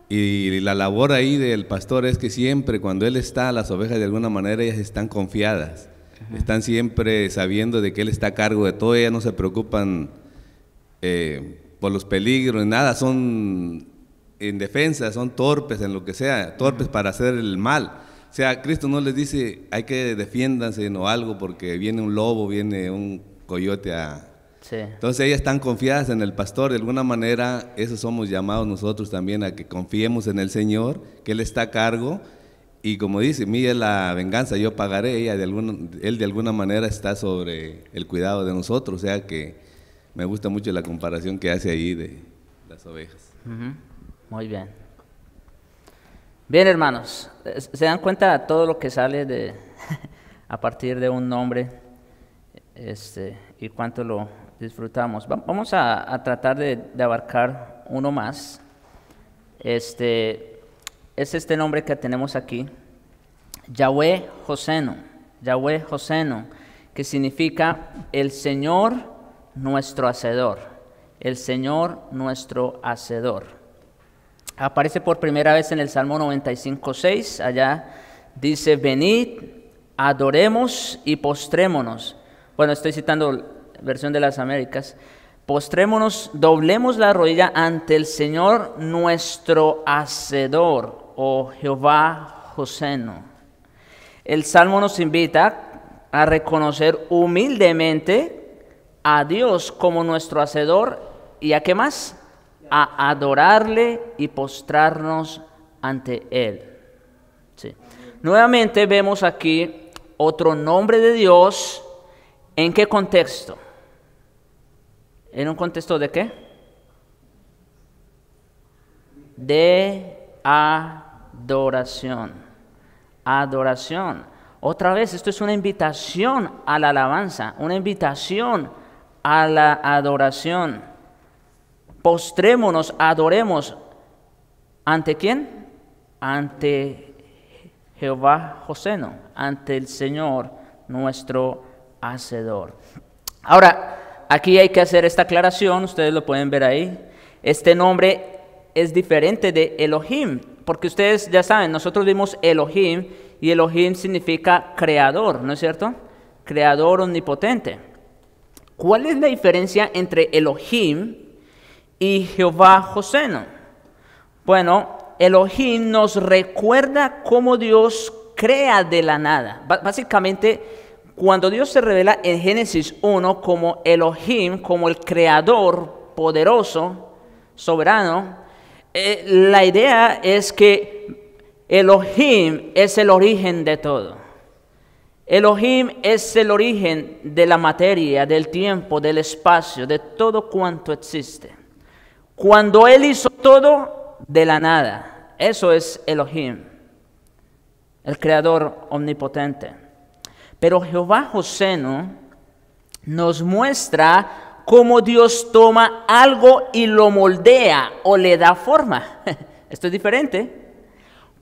Y la labor ahí del pastor es que siempre cuando él está, las ovejas de alguna manera ellas están confiadas, están siempre sabiendo de que él está a cargo de todo, ellas no se preocupan por los peligros, nada, son indefensas, son torpes en lo que sea, torpes para hacer el mal. O sea, Cristo no les dice, hay que defiéndanse o algo porque viene un lobo, viene un coyote a... Sí. Entonces ellas están confiadas en el pastor, de alguna manera eso somos llamados nosotros también a que confiemos en el Señor, que Él está a cargo y como dice, mía es la venganza, yo pagaré, Él de alguna manera está sobre el cuidado de nosotros, o sea que me gusta mucho la comparación que hace ahí de las ovejas. Muy bien. Bien, hermanos, ¿se dan cuenta de todo lo que sale a partir de un nombre y cuánto lo disfrutamos? Vamos a tratar de abarcar uno más. Es este nombre que tenemos aquí, Yahweh Hosenu, que significa el Señor nuestro Hacedor, el Señor nuestro Hacedor. Aparece por primera vez en el Salmo 95:6, allá dice, venid, adoremos y postrémonos. Bueno, estoy citando versión de las Américas. Postrémonos, doblemos la rodilla ante el Señor nuestro Hacedor, o Jehová Hosenu. El Salmo nos invita a reconocer humildemente a Dios como nuestro Hacedor, ¿y a qué más? A adorarle y postrarnos ante Él. Sí. Nuevamente vemos aquí otro nombre de Dios. ¿En qué contexto? ¿En un contexto de qué? De adoración. Adoración. Otra vez, esto es una invitación a la alabanza, una invitación a la adoración. Postrémonos, adoremos. ¿Ante quién? Ante Jehová Hosenu, ante el Señor nuestro Hacedor. Ahora, aquí hay que hacer esta aclaración, ustedes lo pueden ver ahí. Este nombre es diferente de Elohim, porque ustedes ya saben, nosotros vimos Elohim, y Elohim significa creador, ¿no es cierto? Creador omnipotente. ¿Cuál es la diferencia entre Elohim y Jehová Hosenu? Bueno, Elohim nos recuerda cómo Dios crea de la nada. Básicamente, cuando Dios se revela en Génesis 1 como Elohim, como el creador poderoso, soberano, la idea es que Elohim es el origen de todo. Elohim es el origen de la materia, del tiempo, del espacio, de todo cuanto existe. Cuando Él hizo todo de la nada, eso es Elohim, el creador omnipotente. Pero Jehová Hosenu nos muestra cómo Dios toma algo y lo moldea o le da forma. Esto es diferente.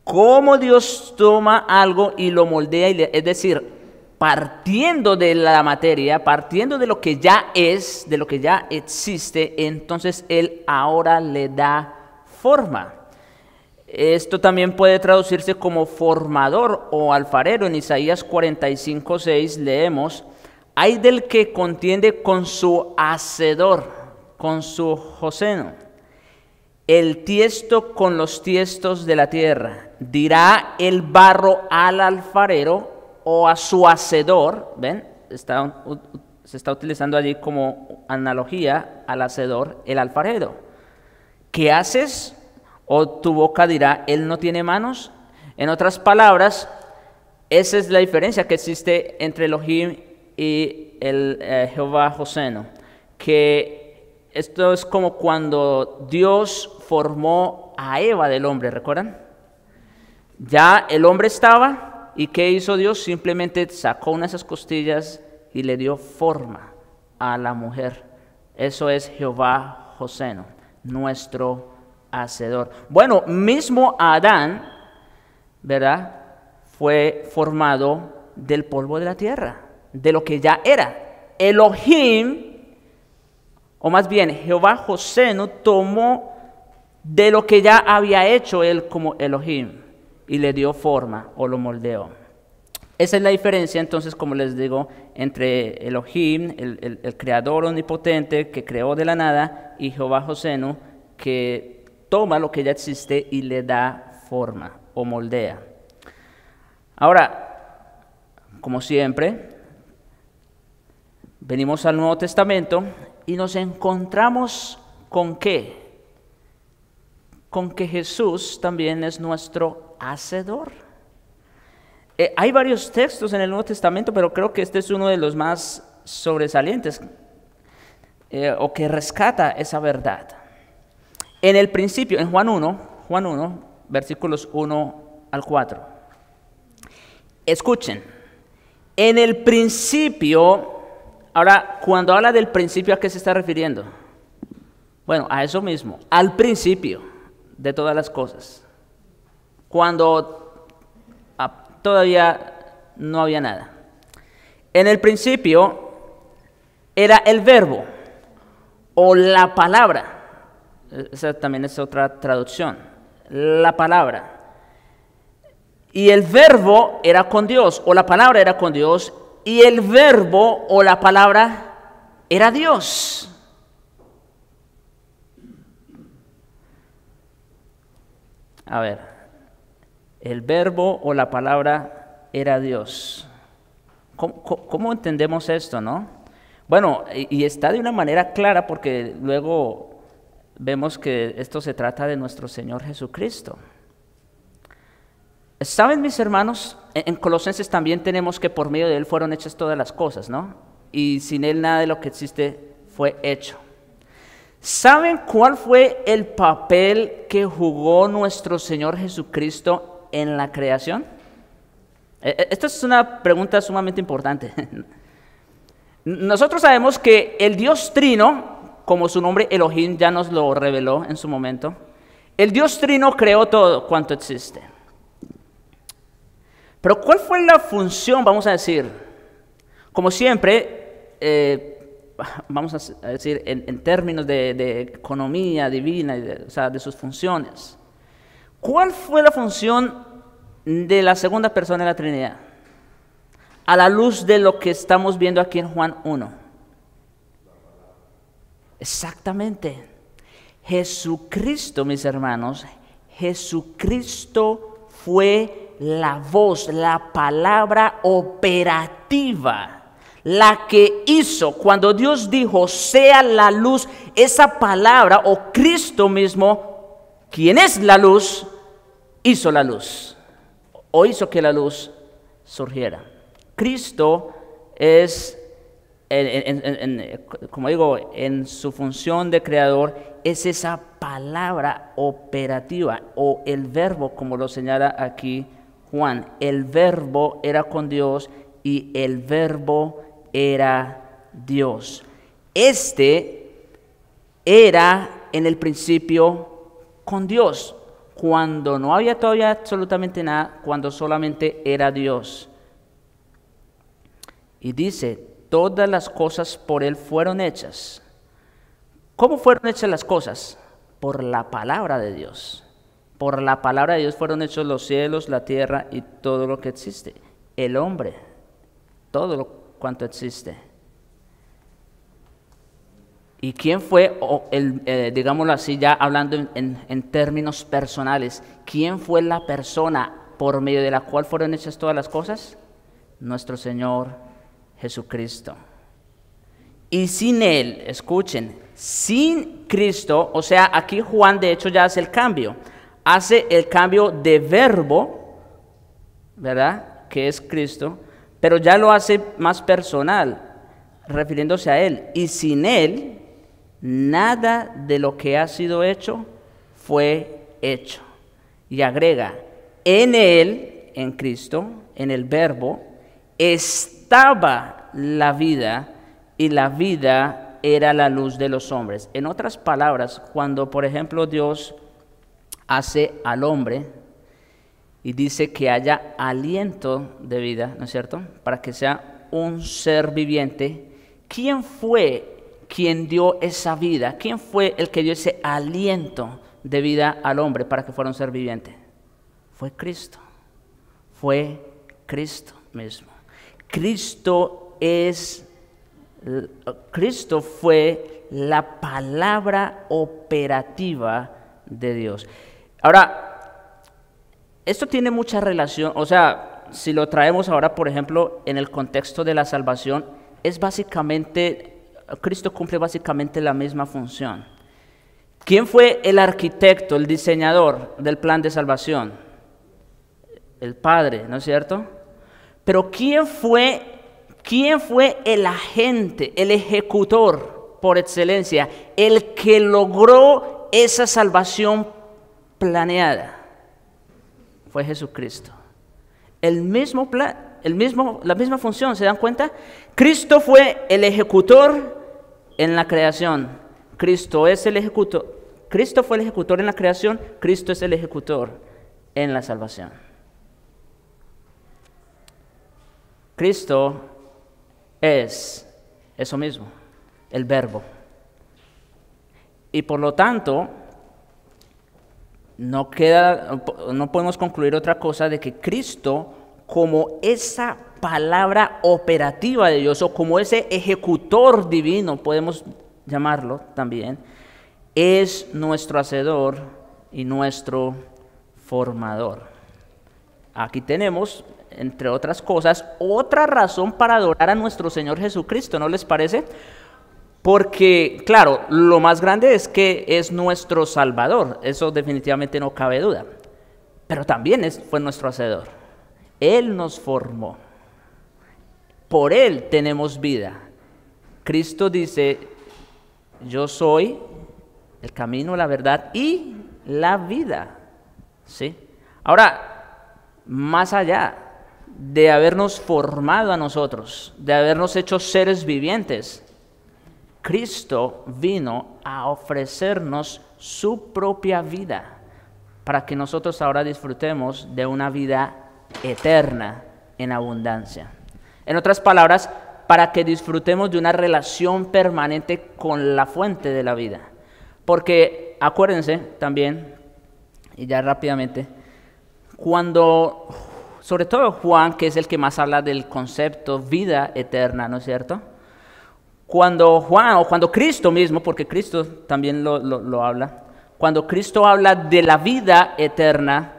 Cómo Dios toma algo y lo moldea, es decir, partiendo de la materia, partiendo de lo que ya es, de lo que ya existe, entonces Él ahora le da forma. Esto también puede traducirse como formador o alfarero. En Isaías 45:6 leemos, hay del que contiende con su hacedor, con su Hosenu, el tiesto con los tiestos de la tierra. Dirá el barro al alfarero o a su hacedor, ¿ven? Se está utilizando allí como analogía al hacedor, el alfarero. ¿Qué haces? O tu boca dirá, él no tiene manos. En otras palabras, esa es la diferencia que existe entre Elohim y el Jehová Hosenu. Que esto es como cuando Dios formó a Eva del hombre, ¿recuerdan? Ya el hombre estaba, ¿y qué hizo Dios? Simplemente sacó una de esas costillas y le dio forma a la mujer. Eso es Jehová Hosenu, nuestro hacedor. Bueno, mismo Adán, ¿verdad?, fue formado del polvo de la tierra, de lo que ya era. Elohim, o más bien Jehová Josenu, tomó de lo que ya había hecho él como Elohim y le dio forma o lo moldeó. Esa es la diferencia, entonces, como les digo, entre Elohim, el creador omnipotente que creó de la nada, y Jehová Josenu, que toma lo que ya existe y le da forma o moldea. Ahora, como siempre, venimos al Nuevo Testamento y nos encontramos ¿con qué? Con que Jesús también es nuestro hacedor. Hay varios textos en el Nuevo Testamento, pero creo que este es uno de los más sobresalientes o que rescata esa verdad. En el principio, en Juan 1, versículos 1 al 4. Escuchen, en el principio, ahora, cuando habla del principio, ¿a qué se está refiriendo? Bueno, a eso mismo, al principio de todas las cosas, cuando todavía no había nada. En el principio era el verbo o la palabra, esa también es otra traducción, la palabra. Y el verbo era con Dios, o la palabra era con Dios, y el verbo o la palabra era Dios. A ver, el verbo o la palabra era Dios. ¿Cómo entendemos esto, no? Bueno, y está de una manera clara porque luego vemos que esto se trata de nuestro Señor Jesucristo. ¿Saben, mis hermanos? En Colosenses también tenemos que por medio de Él fueron hechas todas las cosas, ¿no? Y sin Él nada de lo que existe fue hecho. ¿Saben cuál fue el papel que jugó nuestro Señor Jesucristo en la creación? Esta es una pregunta sumamente importante. Nosotros sabemos que el Dios Trino, como su nombre Elohim ya nos lo reveló en su momento, el Dios Trino creó todo cuanto existe. Pero ¿cuál fue la función, vamos a decir? Como siempre, vamos a decir en términos de economía divina, o sea, de sus funciones. ¿Cuál fue la función de la segunda persona de la Trinidad? A la luz de lo que estamos viendo aquí en Juan 1. Exactamente. Jesucristo, mis hermanos, Jesucristo fue la voz, la palabra operativa, la que hizo cuando Dios dijo sea la luz, esa palabra o Cristo mismo, quien es la luz, hizo la luz o hizo que la luz surgiera. Cristo es, como digo, en su función de creador, es esa palabra operativa o el verbo, como lo señala aquí Juan. El verbo era con Dios y el verbo era Dios. Este era en el principio con Dios, cuando no había todavía absolutamente nada, cuando solamente era Dios. Y dice, todas las cosas por Él fueron hechas. ¿Cómo fueron hechas las cosas? Por la palabra de Dios. Por la palabra de Dios fueron hechos los cielos, la tierra y todo lo que existe. El hombre, todo lo cuanto existe. ¿Y quién fue, digámoslo así, ya hablando en términos personales, quién fue la persona por medio de la cual fueron hechas todas las cosas? Nuestro Señor Jesucristo. Y sin Él, escuchen, sin Cristo, o sea, aquí Juan de hecho ya hace el cambio de verbo, ¿verdad?, que es Cristo, pero ya lo hace más personal, refiriéndose a Él. Y sin Él, nada de lo que ha sido hecho fue hecho. Y agrega, en Él, en Cristo, en el verbo, estaba la vida, y la vida era la luz de los hombres. En otras palabras, cuando por ejemplo Dios hace al hombre y dice que haya aliento de vida, ¿no es cierto? Para que sea un ser viviente. ¿Quién fue quien dio esa vida? ¿Quién fue el que dio ese aliento de vida al hombre para que fuera un ser viviente? Fue Cristo. Fue Cristo mismo. Cristo fue la palabra operativa de Dios. Ahora, esto tiene mucha relación, o sea, si lo traemos ahora, por ejemplo, en el contexto de la salvación, es básicamente, Cristo cumple básicamente la misma función. ¿Quién fue el arquitecto, el diseñador del plan de salvación? El Padre, ¿no es cierto? Pero ¿quién fue el agente, el ejecutor por excelencia, el que logró esa salvación planeada? Fue Jesucristo. La misma función, ¿se dan cuenta? Cristo fue el ejecutor en la creación. Cristo fue el ejecutor en la creación, Cristo es el ejecutor en la salvación. Cristo es eso mismo, el Verbo. Y por lo tanto, no podemos concluir otra cosa de que Cristo, como esa palabra operativa de Dios, o como ese ejecutor divino, podemos llamarlo también, es nuestro hacedor y nuestro formador. Aquí tenemos, entre otras cosas, otra razón para adorar a nuestro Señor Jesucristo, ¿no les parece? Porque, claro, lo más grande es que es nuestro Salvador, eso definitivamente no cabe duda, pero también fue nuestro hacedor. Él nos formó, por Él tenemos vida. Cristo dice, yo soy el camino, la verdad y la vida, ¿sí? Ahora, más allá de habernos formado a nosotros, de habernos hecho seres vivientes, Cristo vino a ofrecernos su propia vida para que nosotros ahora disfrutemos de una vida eterna en abundancia. En otras palabras, para que disfrutemos de una relación permanente con la fuente de la vida. Porque acuérdense también, y ya rápidamente, sobre todo Juan, que es el que más habla del concepto vida eterna, ¿no es cierto? Cuando Juan, o cuando Cristo mismo, porque Cristo también lo habla, cuando Cristo habla de la vida eterna,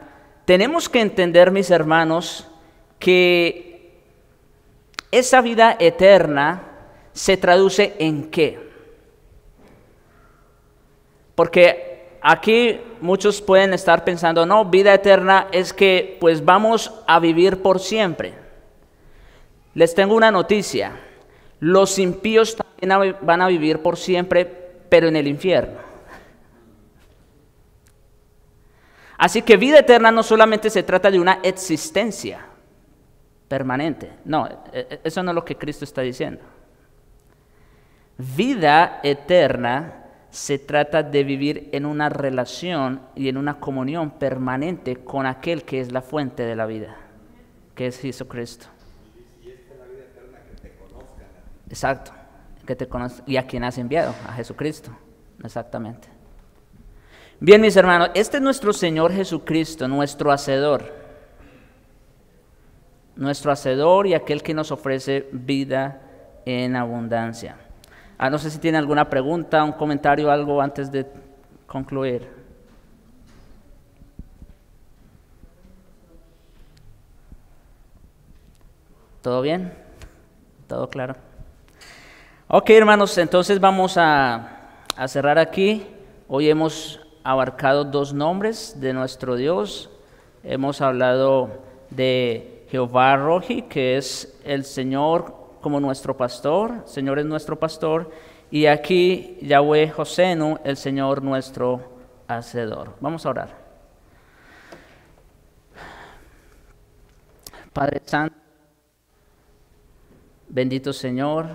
tenemos que entender, mis hermanos, que esa vida eterna se traduce en ¿qué? Porque aquí muchos pueden estar pensando, no, vida eterna es que pues vamos a vivir por siempre. Les tengo una noticia, los impíos también van a vivir por siempre, pero en el infierno. Así que vida eterna no solamente se trata de una existencia permanente, no, eso no es lo que Cristo está diciendo. Vida eterna se trata de vivir en una relación y en una comunión permanente con aquel que es la fuente de la vida, que es Jesucristo. Y esta es la vida eterna, que te conozcan. Exacto, que te conozcan y a quien has enviado, a Jesucristo, exactamente. Bien, mis hermanos, este es nuestro Señor Jesucristo, nuestro hacedor y aquel que nos ofrece vida en abundancia. No sé si tiene alguna pregunta, un comentario, algo antes de concluir. ¿Todo bien? ¿Todo claro? Ok, hermanos, entonces vamos a cerrar aquí. Hoy hemos abarcado dos nombres de nuestro Dios. Hemos hablado de Jehová Rohi, que es el Señor como nuestro pastor, el Señor es nuestro pastor, y aquí Yahweh Hosenu, el Señor nuestro hacedor. Vamos a orar. Padre Santo, bendito Señor,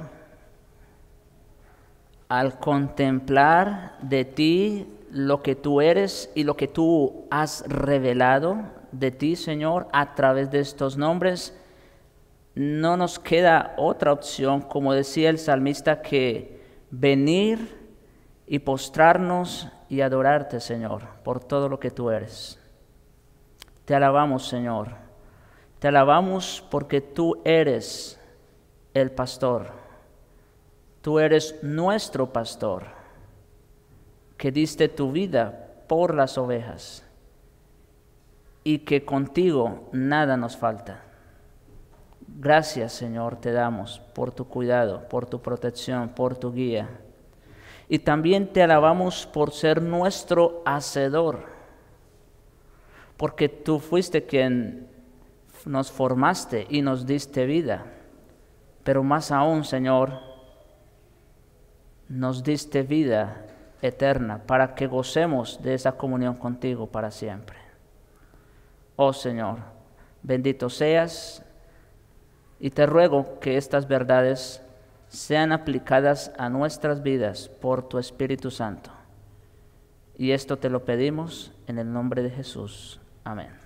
al contemplar de ti lo que tú eres y lo que tú has revelado de ti, Señor, a través de estos nombres. No nos queda otra opción, como decía el salmista, que venir y postrarnos y adorarte, Señor, por todo lo que tú eres. Te alabamos, Señor. Te alabamos porque tú eres el pastor. Tú eres nuestro pastor, que diste tu vida por las ovejas y que contigo nada nos falta. Gracias, Señor, te damos por tu cuidado, por tu protección, por tu guía. Y también te alabamos por ser nuestro hacedor, porque tú fuiste quien nos formaste y nos diste vida. Pero más aún, Señor, nos diste vida eterna para que gocemos de esa comunión contigo para siempre. Oh Señor, bendito seas, y te ruego que estas verdades sean aplicadas a nuestras vidas por tu Espíritu Santo. Y esto te lo pedimos en el nombre de Jesús. Amén.